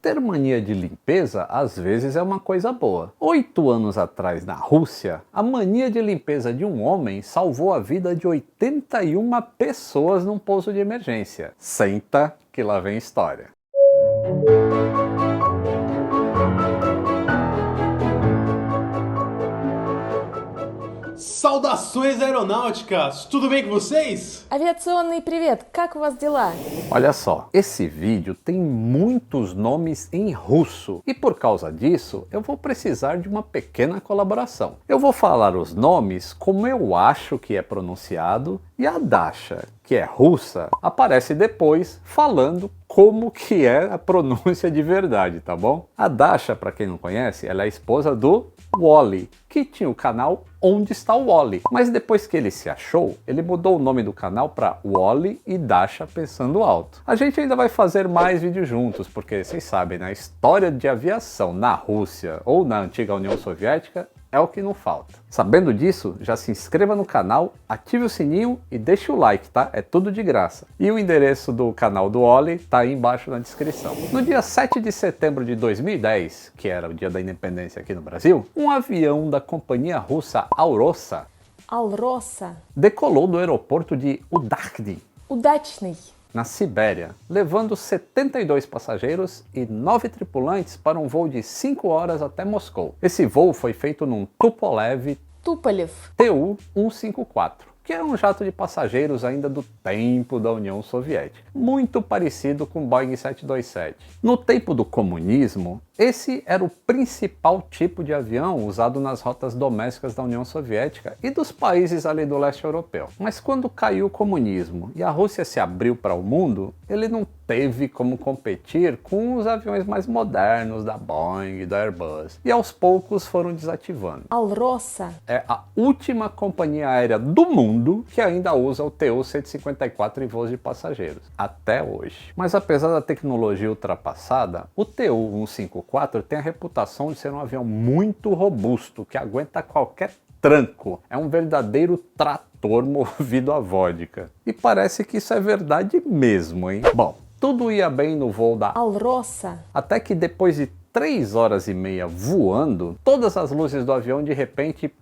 ter mania de limpeza às vezes é uma coisa boa. 8 anos atrás, na Rússia, a mania de limpeza de um homem salvou a vida de 81 pessoas num pouso de emergência. Senta que lá vem história. Saudações aeronáuticas! Tudo bem com vocês? Авиационный привет, как у вас дела? Olha só, esse vídeo tem muitos nomes em russo e por causa disso eu vou precisar de uma pequena colaboração. Eu vou falar os nomes como eu acho que é pronunciado e a Dasha, que é russa, aparece depois falando como que é a pronúncia de verdade, tá bom? A Dasha, para quem não conhece, ela é a esposa do Wally, que tinha o canal Onde Está o Wally. Mas depois que ele se achou, ele mudou o nome do canal para Wally e Dasha Pensando Alto. A gente ainda vai fazer mais vídeos juntos, porque vocês sabem, né? A história de aviação na Rússia ou na antiga União Soviética é o que não falta. Sabendo disso, já se inscreva no canal, ative o sininho e deixe o like, tá? É tudo de graça. E o endereço do canal do Wally tá aí embaixo na descrição. No dia 7 de setembro de 2010, que era o dia da independência aqui no Brasil, um avião da companhia russa Alrosa decolou do aeroporto de Udakty, Удачный. na Sibéria, levando 72 passageiros e 9 tripulantes para um voo de 5 horas até Moscou. Esse voo foi feito num Tupolev Туполев. Tu-154, que era um jato de passageiros ainda do tempo da União Soviética, muito parecido com o Boeing 727. No tempo do comunismo, esse era o principal tipo de avião usado nas rotas domésticas da União Soviética e dos países ali do leste europeu. Mas quando caiu o comunismo e a Rússia se abriu para o mundo, ele não teve como competir com os aviões mais modernos da Boeing e da Airbus. E aos poucos foram desativando. Alrosa. É a última companhia aérea do mundo que ainda usa o Tu-154 em voos de passageiros, até hoje. Mas apesar da tecnologia ultrapassada, o Tu-154 tem a reputação de ser um avião muito robusto, que aguenta qualquer tranco. É um verdadeiro trator movido a vodka. E parece que isso é verdade mesmo, hein? Bom, tudo ia bem no voo da Alrosa. até que depois de 3 horas e meia voando, todas as luzes do avião de repente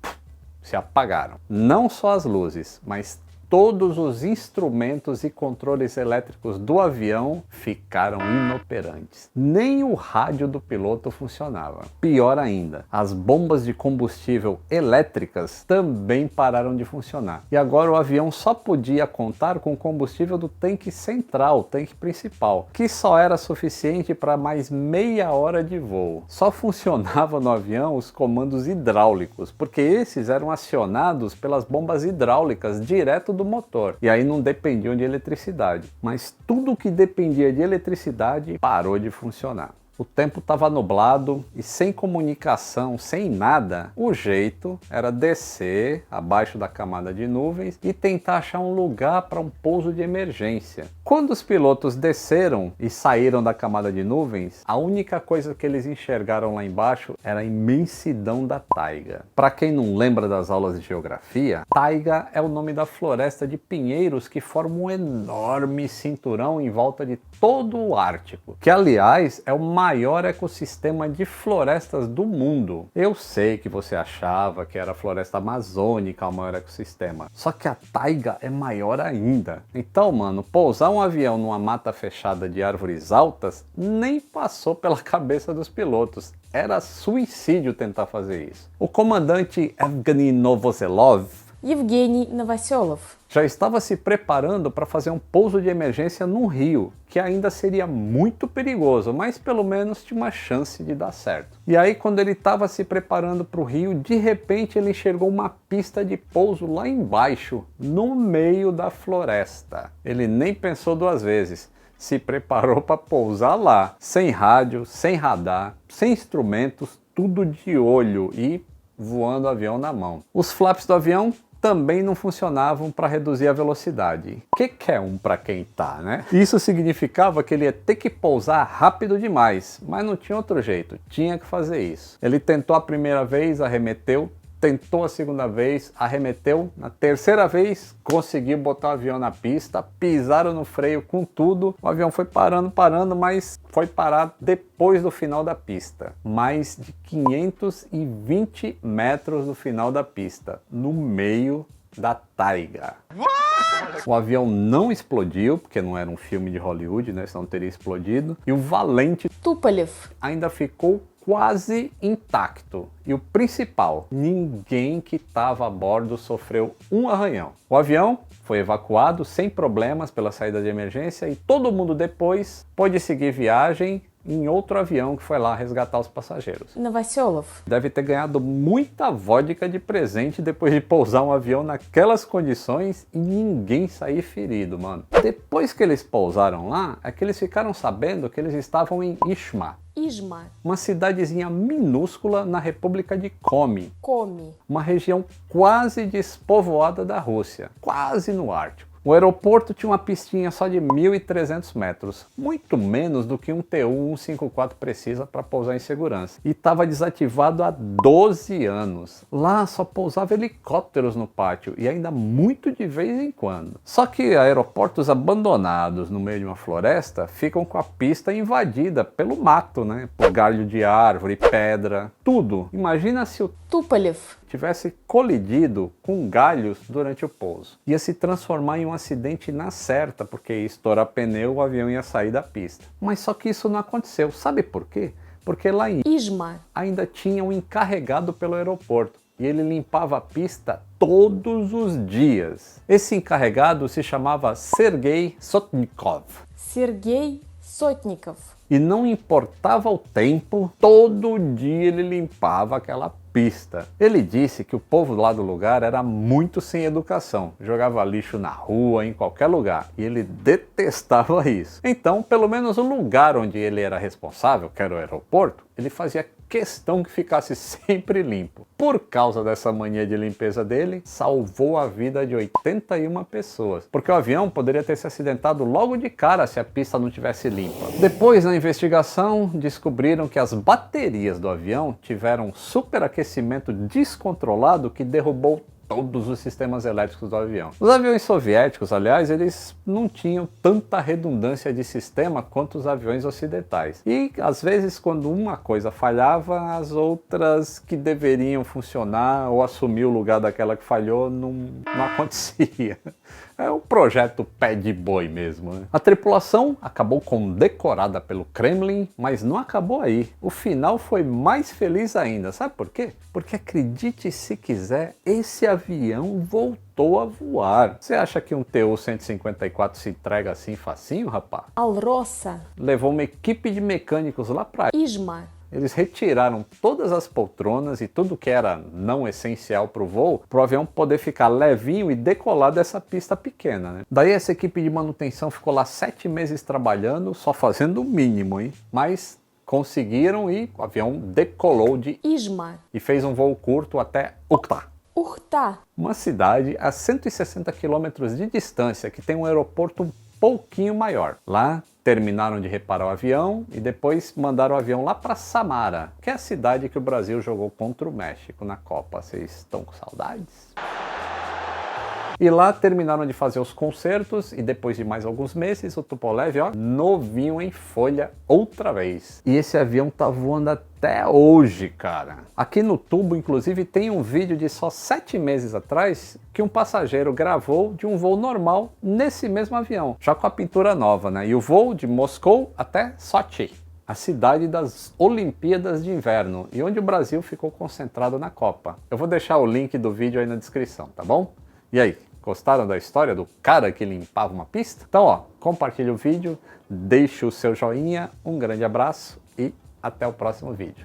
se apagaram. Não só as luzes, mas todos os instrumentos e controles elétricos do avião ficaram inoperantes. Nem o rádio do piloto funcionava. Pior ainda, as bombas de combustível elétricas também pararam de funcionar. E agora o avião só podia contar com o combustível do tanque central, o tanque principal, que só era suficiente para mais meia hora de voo. Só funcionava no avião os comandos hidráulicos, porque esses eram acionados pelas bombas hidráulicas direto do motor, e aí não dependiam de eletricidade. Mas tudo que dependia de eletricidade parou de funcionar. O tempo estava nublado e sem comunicação, sem nada. O jeito era descer abaixo da camada de nuvens e tentar achar um lugar para um pouso de emergência. Quando os pilotos desceram e saíram da camada de nuvens, a única coisa que eles enxergaram lá embaixo era a imensidão da taiga. Para quem não lembra das aulas de geografia, taiga é o nome da floresta de pinheiros que forma um enorme cinturão em volta de todo o Ártico, que aliás é o maior ecossistema de florestas do mundo. Eu sei que você achava que era a floresta amazônica o maior ecossistema, só que a taiga é maior ainda. Então, mano, pousar um avião numa mata fechada de árvores altas nem passou pela cabeça dos pilotos. Era suicídio tentar fazer isso. O comandante Evgeny Novoselov Евгений Новоселов. já estava se preparando para fazer um pouso de emergência num rio, que ainda seria muito perigoso, mas pelo menos tinha uma chance de dar certo. E aí, quando ele estava se preparando para o rio, de repente ele enxergou uma pista de pouso lá embaixo, no meio da floresta. Ele nem pensou duas vezes, se preparou para pousar lá, sem rádio, sem radar, sem instrumentos, tudo de olho e voando o avião na mão. Os flaps do avião também não funcionavam para reduzir a velocidade. Que é um para quem tá, né? Isso significava que ele ia ter que pousar rápido demais, mas não tinha outro jeito, tinha que fazer isso. Ele tentou a primeira vez, arremeteu, tentou a segunda vez, arremeteu, na terceira vez conseguiu botar o avião na pista, pisaram no freio com tudo, o avião foi parando, mas foi parar depois do final da pista, mais de 520 metros do final da pista, no meio da taiga. O avião não explodiu, porque não era um filme de Hollywood, né? Senão teria explodido, e o valente Tupolev. ainda ficou quase intacto. E o principal, ninguém que estava a bordo sofreu um arranhão. O avião foi evacuado sem problemas pela saída de emergência e todo mundo depois pôde seguir viagem em outro avião que foi lá resgatar os passageiros. Новоселов. Deve ter ganhado muita vodka de presente depois de pousar um avião naquelas condições e ninguém sair ferido, mano. Depois que eles pousaram lá, é que eles ficaram sabendo que eles estavam em Ishma, Ижма. uma cidadezinha minúscula na República de Komi, Коми. uma região quase despovoada da Rússia, quase no Ártico. O aeroporto tinha uma pistinha só de 1.300 metros, muito menos do que um Tu-154 precisa para pousar em segurança. E estava desativado há 12 anos. Lá só pousava helicópteros no pátio e ainda muito de vez em quando. Só que aeroportos abandonados no meio de uma floresta ficam com a pista invadida pelo mato, né? Por galho de árvore, pedra, tudo. Imagina se o Туполев. tivesse colidido com galhos durante o pouso. Ia se transformar em um acidente na certa, porque ia estourar pneu, o avião ia sair da pista. Mas só que isso não aconteceu. Sabe por quê? Porque lá em Ижма. ainda tinha um encarregado pelo aeroporto e ele limpava a pista todos os dias. Esse encarregado se chamava Sergei Sotnikov. Сергей Сотников. E não importava o tempo, todo dia ele limpava aquela pista. Ele disse que o povo lá do lugar era muito sem educação, jogava lixo na rua, em qualquer lugar, e ele detestava isso. Então, pelo menos o lugar onde ele era responsável, que era o aeroporto, ele fazia questão que ficasse sempre limpo. Por causa dessa mania de limpeza dele, salvou a vida de 81 pessoas, porque o avião poderia ter se acidentado logo de cara se a pista não tivesse limpa. Depois, na investigação, descobriram que as baterias do avião tiveram superaquecimento descontrolado que derrubou todos os sistemas elétricos do avião. Os aviões soviéticos, aliás, eles não tinham tanta redundância de sistema quanto os aviões ocidentais. E, às vezes, quando uma coisa falhava, as outras que deveriam funcionar ou assumir o lugar daquela que falhou não acontecia. É um projeto pé de boi mesmo, né? A tripulação acabou condecorada pelo Kremlin, mas não acabou aí. O final foi mais feliz ainda. Sabe por quê? Porque, acredite se quiser, esse avião voltou a voar. Você acha que um Tu-154 se entrega assim facinho, rapaz? Алроса. Levou uma equipe de mecânicos lá pra Ижма. Eles retiraram todas as poltronas e tudo que era não essencial para o voo, para o avião poder ficar levinho e decolar dessa pista pequena, né? Daí essa equipe de manutenção ficou lá 7 meses trabalhando, só fazendo o mínimo, hein? Mas conseguiram e o avião decolou de Ижма. e fez um voo curto até Ukhta, Ухта. uma cidade a 160 quilômetros de distância que tem um aeroporto um pouquinho maior. Lá terminaram de reparar o avião e depois mandaram o avião lá para Samara, que é a cidade que o Brasil jogou contra o México na Copa. Vocês estão com saudades? E lá terminaram de fazer os concertos e depois de mais alguns meses o Tupolev, ó, novinho em folha outra vez. E esse avião tá voando até hoje, cara. Aqui no tubo, inclusive, tem um vídeo de só 7 meses atrás que um passageiro gravou de um voo normal nesse mesmo avião, já com a pintura nova, né? E o voo de Moscou até Sochi, a cidade das Olimpíadas de Inverno e onde o Brasil ficou concentrado na Copa. Eu vou deixar o link do vídeo aí na descrição, tá bom? E aí, gostaram da história do cara que limpava uma pista? Então, ó, compartilha o vídeo, deixe o seu joinha, um grande abraço e até o próximo vídeo.